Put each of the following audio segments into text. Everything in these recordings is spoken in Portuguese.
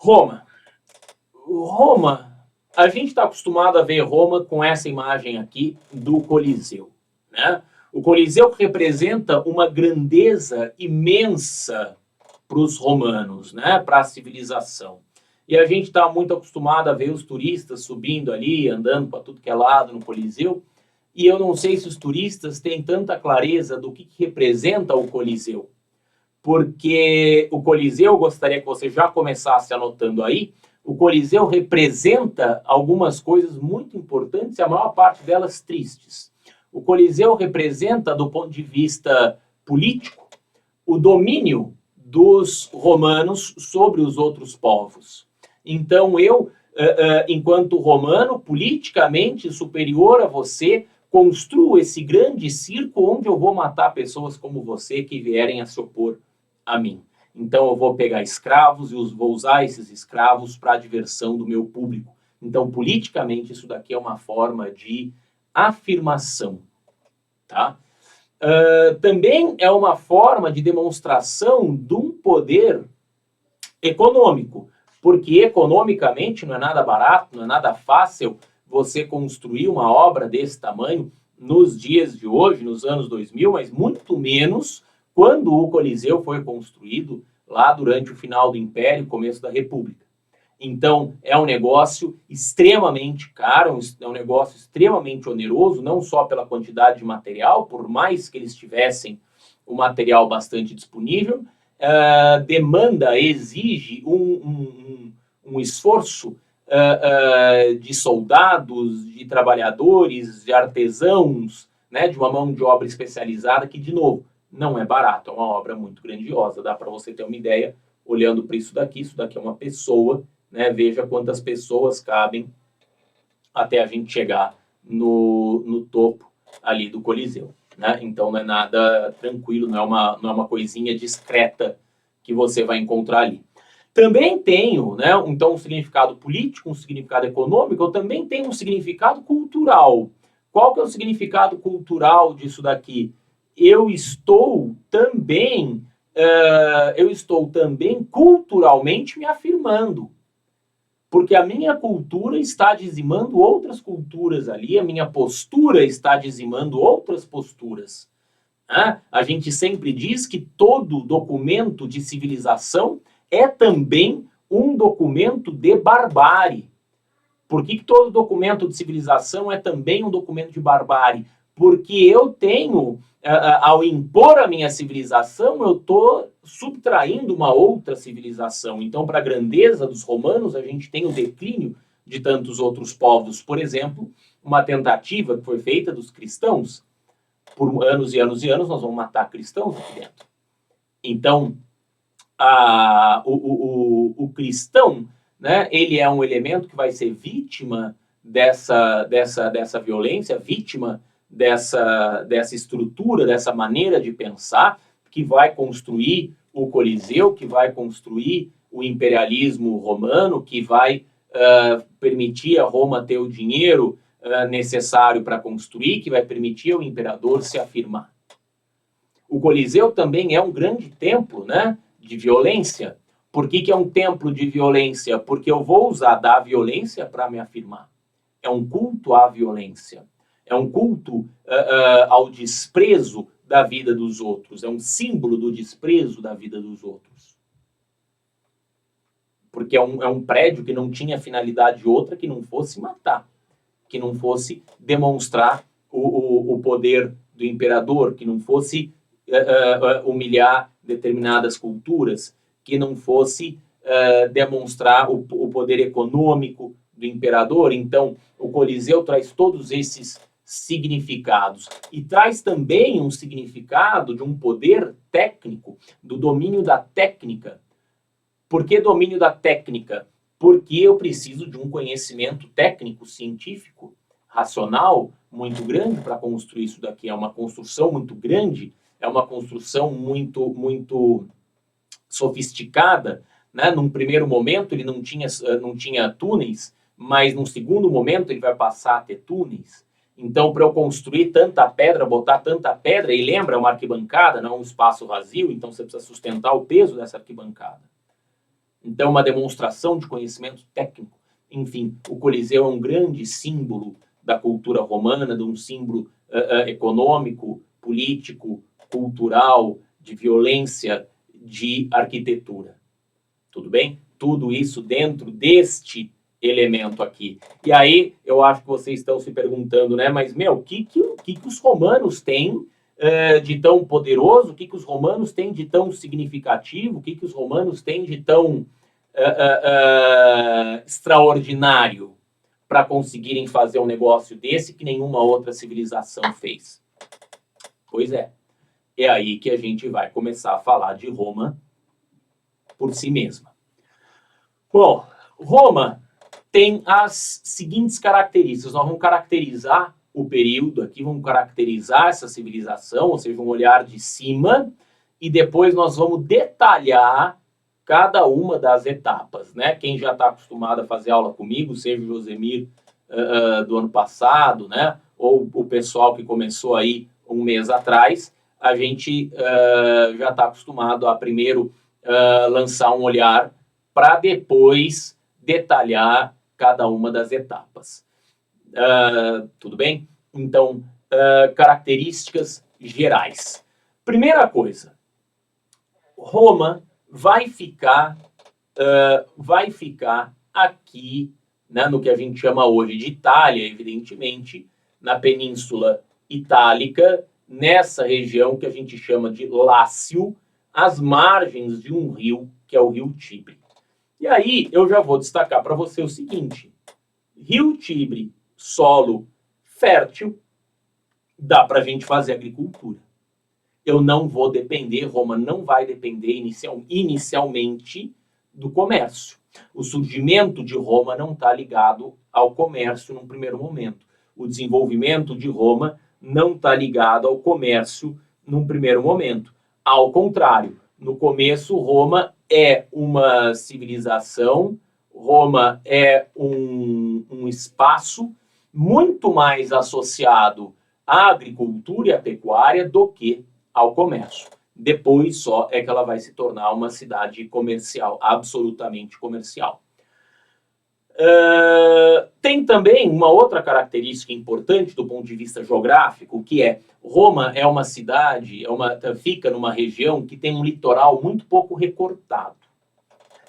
Roma. Roma, a gente está acostumado a ver Roma com essa imagem aqui do Coliseu, né? O Coliseu representa uma grandeza imensa para os romanos, né? Para a civilização. E a gente está muito acostumado a ver os turistas subindo ali, andando para tudo que é lado no Coliseu. E eu não sei se os turistas têm tanta clareza do que representa o Coliseu. Porque o Coliseu, gostaria que você já começasse anotando aí, o Coliseu representa algumas coisas muito importantes e a maior parte delas tristes. O Coliseu representa, do ponto de vista político, o domínio dos romanos sobre os outros povos. Então eu, enquanto romano, politicamente superior a você, construo esse grande circo onde eu vou matar pessoas como você que vierem a se opor a mim. Então eu vou pegar escravos e vou usar esses escravos para a diversão do meu público. Então, politicamente, isso daqui é uma forma de afirmação, tá? Também é uma forma de demonstração de um poder econômico, porque economicamente não é nada barato, não é nada fácil você construir uma obra desse tamanho nos dias de hoje, nos anos 2000, mas muito menos quando o Coliseu foi construído lá durante o final do Império, começo da República. Então, é um negócio extremamente caro, é um negócio extremamente oneroso, não só pela quantidade de material, por mais que eles tivessem o material bastante disponível, demanda, exige um esforço de soldados, de trabalhadores, de artesãos, né, de uma mão de obra especializada que, de novo, não é barato, é uma obra muito grandiosa. Dá para você ter uma ideia olhando para isso daqui é uma pessoa, né, veja quantas pessoas cabem até a gente chegar no topo ali do Coliseu. Né? Então não é nada tranquilo, não é uma coisinha discreta que você vai encontrar ali. Também tenho, né, então, um significado político, um significado econômico, eu também tenho um significado cultural. Qual que é o significado cultural disso daqui? Eu estou também culturalmente me afirmando. Porque a minha cultura está dizimando outras culturas ali, a minha postura está dizimando outras posturas. A gente sempre diz que todo documento de civilização é também um documento de barbárie. Por que todo documento de civilização é também um documento de barbárie? Porque eu tenho, ao impor a minha civilização, eu estou subtraindo uma outra civilização. Então, para a grandeza dos romanos, a gente tem o declínio de tantos outros povos. Por exemplo, uma tentativa que foi feita dos cristãos. Por anos e anos e anos, nós vamos matar cristãos aqui dentro. Então, o cristão, né, ele é um elemento que vai ser vítima dessa violência, vítima dessa estrutura, dessa maneira de pensar, que vai construir o Coliseu, que vai construir o imperialismo romano, que vai permitir a Roma ter o dinheiro necessário para construir, que vai permitir ao imperador se afirmar. O Coliseu também é um grande templo, né, de violência. Por que é um templo de violência? Porque eu vou usar da violência para me afirmar. É um culto à violência. É um culto ao desprezo da vida dos outros. É um símbolo do desprezo da vida dos outros. Porque é um prédio que não tinha finalidade outra que não fosse matar, que não fosse demonstrar o poder do imperador, que não fosse humilhar determinadas culturas, que não fosse demonstrar o poder econômico do imperador. Então, o Coliseu traz todos esses significados e traz também um significado de um poder técnico, do domínio da técnica. Por que domínio da técnica? Porque eu preciso de um conhecimento técnico, científico, racional, muito grande para construir isso daqui. É uma construção muito grande, é uma construção muito sofisticada. Né? Num primeiro momento ele não tinha túneis, mas num segundo momento ele vai passar a ter túneis. Então, para eu construir tanta pedra, botar tanta pedra, e lembra, é uma arquibancada, não é um espaço vazio, então você precisa sustentar o peso dessa arquibancada. Então, uma demonstração de conhecimento técnico. Enfim, o Coliseu é um grande símbolo da cultura romana, de um símbolo econômico, político, cultural, de violência, de arquitetura. Tudo bem? Tudo isso dentro deste elemento aqui. E aí, eu acho que vocês estão se perguntando, né? Mas, o que os romanos têm de tão poderoso? O que os romanos têm de tão significativo? O que os romanos têm de tão extraordinário para conseguirem fazer um negócio desse que nenhuma outra civilização fez? Pois é. É aí que a gente vai começar a falar de Roma por si mesma. Bom, Roma tem as seguintes características. Nós vamos caracterizar o período aqui, vamos caracterizar essa civilização, ou seja, um olhar de cima, e depois nós vamos detalhar cada uma das etapas, né? Quem já está acostumado a fazer aula comigo, seja o Josemir do ano passado, né? Ou o pessoal que começou aí um mês atrás, a gente já está acostumado a primeiro lançar um olhar para depois detalhar cada uma das etapas. Tudo bem? Então, características gerais. Primeira coisa, Roma vai ficar aqui, né, no que a gente chama hoje de Itália, evidentemente, na Península Itálica, nessa região que a gente chama de Lácio, às margens de um rio, que é o rio Tibre. E aí eu já vou destacar para você o seguinte: rio Tibre, solo fértil, dá para a gente fazer agricultura. Eu não vou depender, Roma não vai depender inicialmente do comércio. O surgimento de Roma não está ligado ao comércio num primeiro momento. O desenvolvimento de Roma não está ligado ao comércio num primeiro momento. Ao contrário, no começo, Roma é uma civilização, Roma é um espaço muito mais associado à agricultura e à pecuária do que ao comércio. Depois só é que ela vai se tornar uma cidade comercial, absolutamente comercial. Tem também uma outra característica importante do ponto de vista geográfico, que é Roma é uma cidade, fica numa região que tem um litoral muito pouco recortado.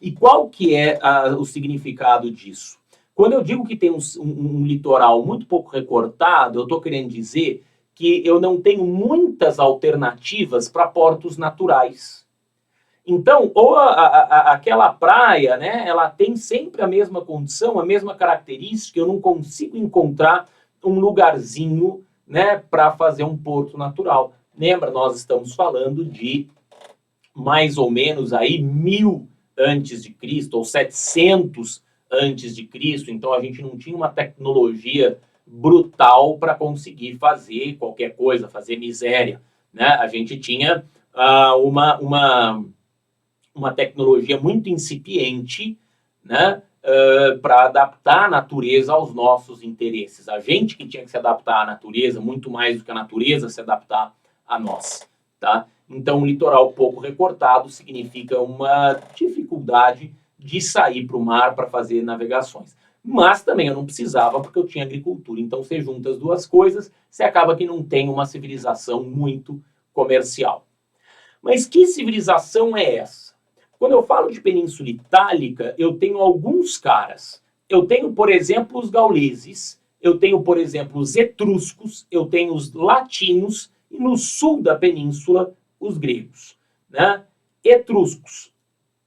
E qual que é o significado disso? Quando eu digo que tem um litoral muito pouco recortado, eu estou querendo dizer que eu não tenho muitas alternativas para portos naturais. Então, ou aquela praia, né, ela tem sempre a mesma condição, a mesma característica, eu não consigo encontrar um lugarzinho, né, para fazer um porto natural. Lembra, nós estamos falando de mais ou menos aí 1000 antes de Cristo, ou 700 antes de Cristo, então a gente não tinha uma tecnologia brutal para conseguir fazer qualquer coisa, fazer miséria, né? A gente tinha uma tecnologia muito incipiente, né, para adaptar a natureza aos nossos interesses. A gente que tinha que se adaptar à natureza, muito mais do que a natureza se adaptar a nós. Tá? Então, um litoral pouco recortado significa uma dificuldade de sair para o mar para fazer navegações. Mas também eu não precisava, porque eu tinha agricultura. Então, você junta as duas coisas, você acaba que não tem uma civilização muito comercial. Mas que civilização é essa? Quando eu falo de Península Itálica, eu tenho alguns caras. Eu tenho, por exemplo, os gauleses, eu tenho, por exemplo, os etruscos, eu tenho os latinos e no sul da península, os gregos. Né? Etruscos,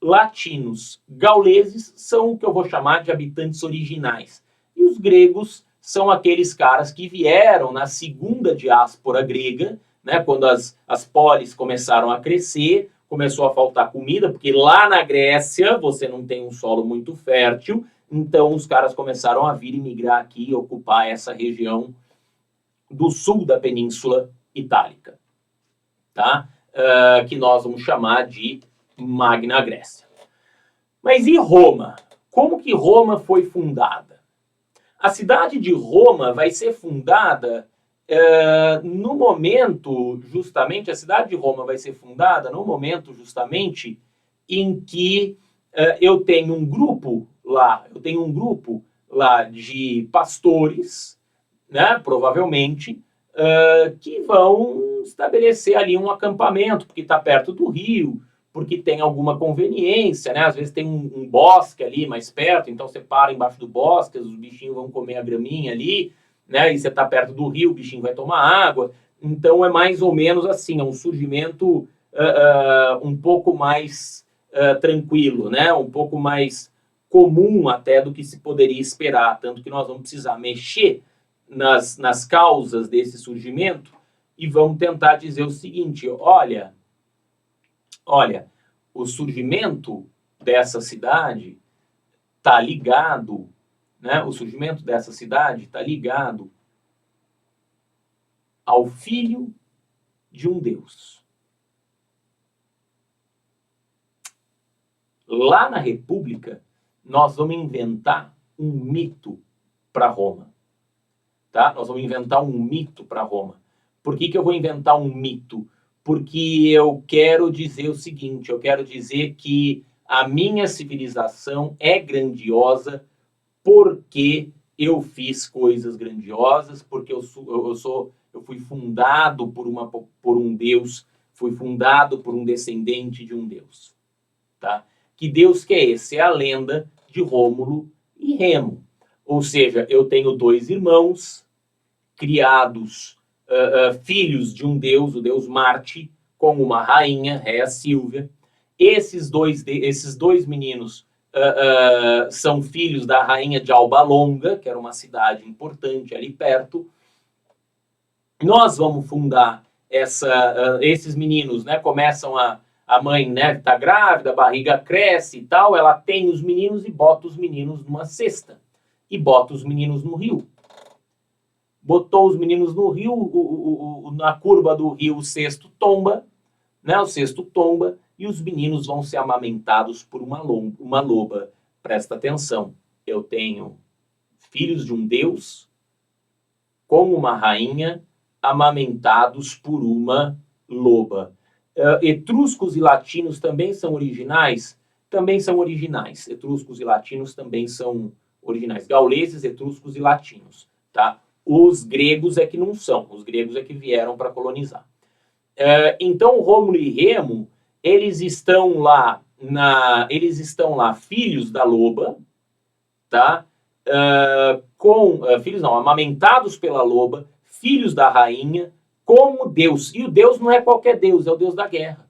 latinos, gauleses são o que eu vou chamar de habitantes originais. E os gregos são aqueles caras que vieram na segunda diáspora grega, né, quando as polis começaram a crescer, começou a faltar comida, porque lá na Grécia você não tem um solo muito fértil, então os caras começaram a vir e migrar aqui e ocupar essa região do sul da Península Itálica, tá? Que nós vamos chamar de Magna Grécia. Mas e Roma? Como que Roma foi fundada? A cidade de Roma vai ser fundada no momento, justamente, a cidade de Roma vai ser fundada no momento, justamente, em que eu tenho um grupo lá de pastores, né, provavelmente, que vão estabelecer ali um acampamento, porque está perto do rio, porque tem alguma conveniência, né? Às vezes tem um bosque ali mais perto, então você para embaixo do bosque, os bichinhos vão comer a graminha ali, né? E você está perto do rio, o bichinho vai tomar água. Então é mais ou menos assim, é um surgimento um pouco mais tranquilo, né? Um pouco mais comum até do que se poderia esperar, tanto que nós vamos precisar mexer nas causas desse surgimento e vamos tentar dizer o seguinte, olha, o surgimento dessa cidade está ligado, né? O surgimento dessa cidade está ligado ao filho de um Deus. Lá na República, nós vamos inventar um mito para Roma. Tá? Nós vamos inventar um mito para Roma. Por que eu vou inventar um mito? Porque eu quero dizer o seguinte, eu quero dizer que a minha civilização é grandiosa porque eu fiz coisas grandiosas, porque eu fui fundado por um Deus, fui fundado por um descendente de um Deus. Tá? Que Deus que é esse? É a lenda de Rômulo e Remo. Ou seja, eu tenho 2 irmãos criados, filhos de um Deus, o Deus Marte, com uma rainha, Réa Sílvia. Esses dois meninos são filhos da rainha de Alba Longa, que era uma cidade importante ali perto. Nós vamos fundar esses meninos, né? Começam a mãe, né, tá grávida, a barriga cresce e tal, ela tem os meninos e bota os meninos numa cesta e bota os meninos no rio. Botou os meninos no rio, na curva do rio o cesto tomba, né? O cesto tomba e os meninos vão ser amamentados por uma loba. Presta atenção, eu tenho filhos de um Deus com uma rainha amamentados por uma loba. Etruscos e latinos também são originais? Também são originais. Etruscos e latinos também são originais. Gauleses, etruscos e latinos. Tá? Os gregos é que não são. Os gregos é que vieram para colonizar. Então, Rômulo e Remo, eles estão lá, filhos da loba, tá? Filhos não, amamentados pela loba, filhos da rainha, como Deus. E o Deus não é qualquer Deus, é o Deus da guerra.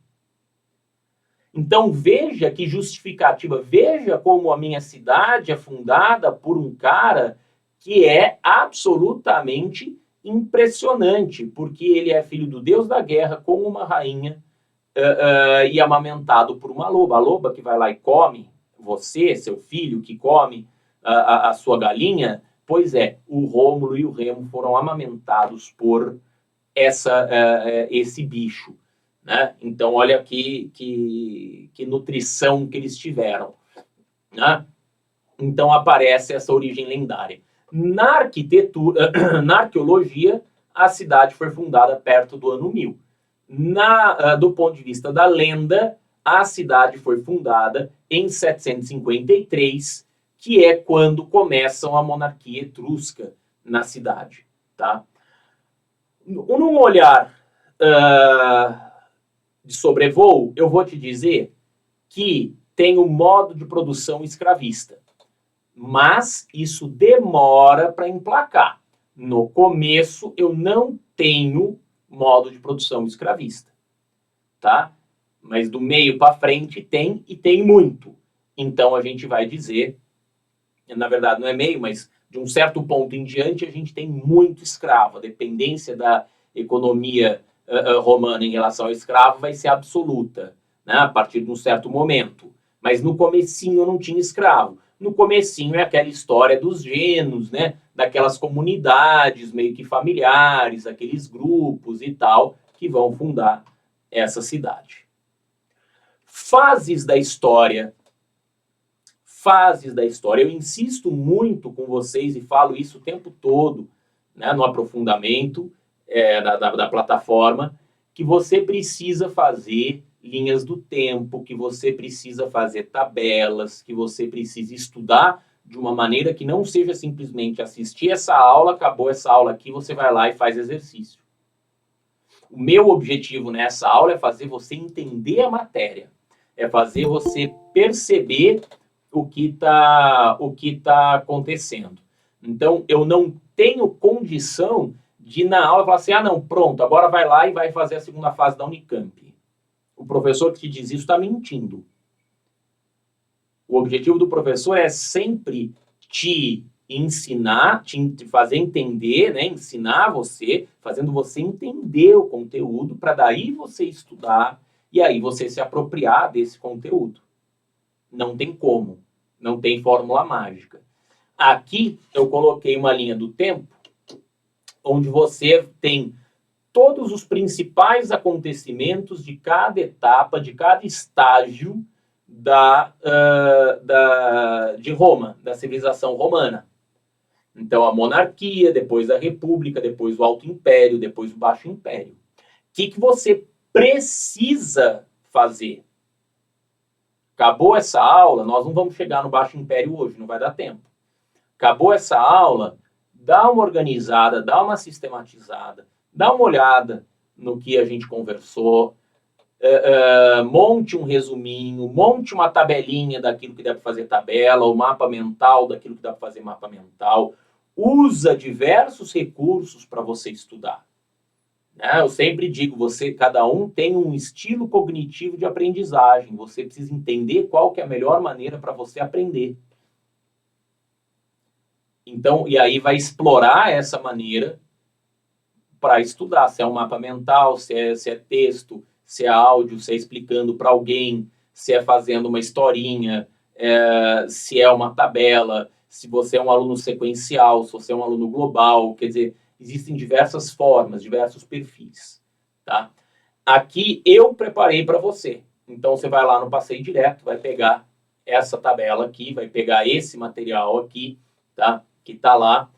Então veja que justificativa, veja como a minha cidade é fundada por um cara que é absolutamente impressionante, porque ele é filho do Deus da guerra, com uma rainha e amamentado por uma loba. A loba que vai lá e come você, seu filho, que come a sua galinha. Pois é, o Rômulo e o Remo foram amamentados por esse bicho. Né? Então, olha que nutrição que eles tiveram. Né? Então, aparece essa origem lendária. Na arquitetura, na arqueologia, a cidade foi fundada perto do ano 1000. Do ponto de vista da lenda, a cidade foi fundada em 753, que é quando começam a monarquia etrusca na cidade. Tá? Num olhar de sobrevoo, eu vou te dizer que tem um modo de produção escravista. Mas isso demora para emplacar. No começo, eu não tenho modo de produção escravista. Tá? Mas do meio para frente tem, e tem muito. Então a gente vai dizer, na verdade não é meio, mas de um certo ponto em diante a gente tem muito escravo. A dependência da economia romana em relação ao escravo vai ser absoluta, né? A partir de um certo momento. Mas no comecinho eu não tinha escravo. No comecinho é aquela história dos genos, né? Daquelas comunidades meio que familiares, aqueles grupos e tal, que vão fundar essa cidade. Fases da história. Eu insisto muito com vocês e falo isso o tempo todo, né, no aprofundamento da plataforma, que você precisa fazer linhas do tempo, que você precisa fazer tabelas, que você precisa estudar de uma maneira que não seja simplesmente assistir essa aula, acabou essa aula aqui, você vai lá e faz exercício. O meu objetivo nessa aula é fazer você entender a matéria, é fazer você perceber o que tá acontecendo. Então, eu não tenho condição de ir na aula falar assim, não, pronto, agora vai lá e vai fazer a segunda fase da Unicamp. O professor que te diz isso está mentindo. O objetivo do professor é sempre te ensinar, te fazer entender, né, ensinar você, fazendo você entender o conteúdo, para daí você estudar e aí você se apropriar desse conteúdo. Não tem como, não tem fórmula mágica. Aqui eu coloquei uma linha do tempo, onde você tem todos os principais acontecimentos de cada etapa, de cada estágio de Roma, da civilização romana. Então, a monarquia, depois a república, depois o Alto Império, depois o Baixo Império. O que você precisa fazer? Acabou essa aula, nós não vamos chegar no Baixo Império hoje, não vai dar tempo. Acabou essa aula, dá uma organizada, dá uma sistematizada, dá uma olhada no que a gente conversou, monte um resuminho, monte uma tabelinha daquilo que dá para fazer tabela, o mapa mental daquilo que dá para fazer mapa mental. Usa diversos recursos para você estudar. Né? Eu sempre digo, cada um tem um estilo cognitivo de aprendizagem. Você precisa entender qual que é a melhor maneira para você aprender. Então, e aí vai explorar essa maneira para estudar, se é um mapa mental, se é texto, se é áudio, se é explicando para alguém, se é fazendo uma historinha, se é uma tabela, se você é um aluno sequencial, se você é um aluno global, quer dizer, existem diversas formas, diversos perfis, tá? Aqui eu preparei para você, então você vai lá no Passeio Direto, vai pegar essa tabela aqui, vai pegar esse material aqui, tá? Que está lá,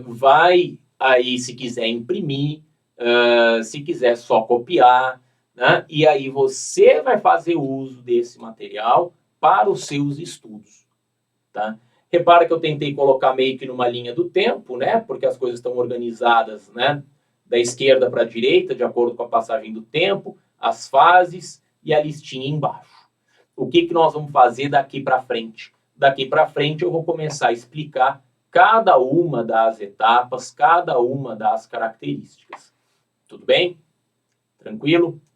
vai aí, se quiser imprimir, se quiser só copiar, né? E aí você vai fazer uso desse material para os seus estudos, tá? Repara que eu tentei colocar meio que numa linha do tempo, né? Porque as coisas estão organizadas, né? Da esquerda para a direita, de acordo com a passagem do tempo, as fases e a listinha embaixo. O que nós vamos fazer daqui para frente? Daqui para frente eu vou começar a explicar cada uma das etapas, cada uma das características. Tudo bem? Tranquilo?